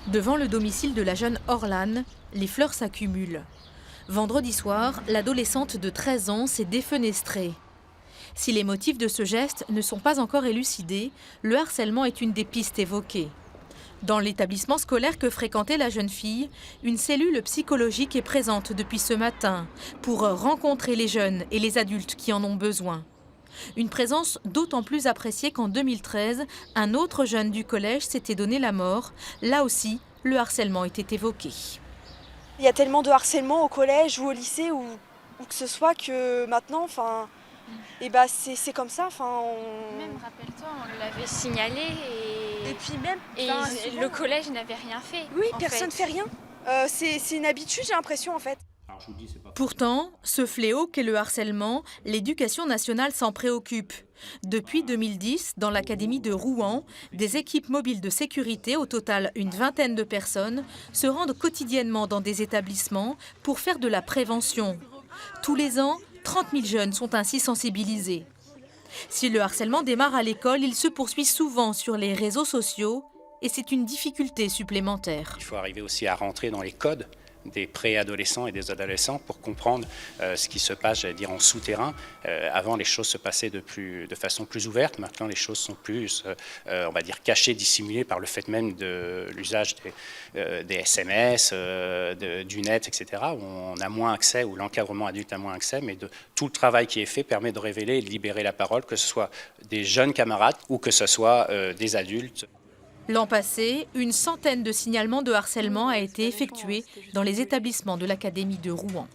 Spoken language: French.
Devant le domicile de la jeune Orlane, les fleurs s'accumulent. Vendredi soir, l'adolescente de 13 ans s'est défenestrée. Si les motifs de ce geste ne sont pas encore élucidés, le harcèlement est une des pistes évoquées. Dans l'établissement scolaire que fréquentait la jeune fille, une cellule psychologique est présente depuis ce matin pour rencontrer les jeunes et les adultes qui en ont besoin. Une présence d'autant plus appréciée qu'en 2013, un autre jeune du collège s'était donné la mort. Là aussi, le harcèlement était évoqué. Il y a tellement de harcèlement au collège ou au lycée ou que ce soit que maintenant, c'est comme ça. Même, rappelle-toi, on l'avait signalé Et puis même, le collège n'avait rien fait. Oui, personne ne fait rien. C'est une habitude, j'ai l'impression en fait. Pourtant, ce fléau qu'est le harcèlement, l'Éducation nationale s'en préoccupe. Depuis 2010, dans l'académie de Rouen, des équipes mobiles de sécurité, au total une vingtaine de personnes, se rendent quotidiennement dans des établissements pour faire de la prévention. Tous les ans, 30 000 jeunes sont ainsi sensibilisés. Si le harcèlement démarre à l'école, il se poursuit souvent sur les réseaux sociaux et c'est une difficulté supplémentaire. Il faut arriver aussi à rentrer dans les codes des préadolescents et des adolescents pour comprendre ce qui se passe, j'allais dire, en souterrain. Avant, les choses se passaient de façon plus ouverte. Maintenant, les choses sont plus, on va dire, cachées, dissimulées par le fait même de l'usage des SMS, du net, etc., où on a moins accès, où l'encadrement adulte a moins accès, mais tout le travail qui est fait permet de révéler et de libérer la parole, que ce soit des jeunes camarades ou que ce soit des adultes. L'an passé, une centaine de signalements de harcèlement a été effectués dans les établissements de l'académie de Rouen.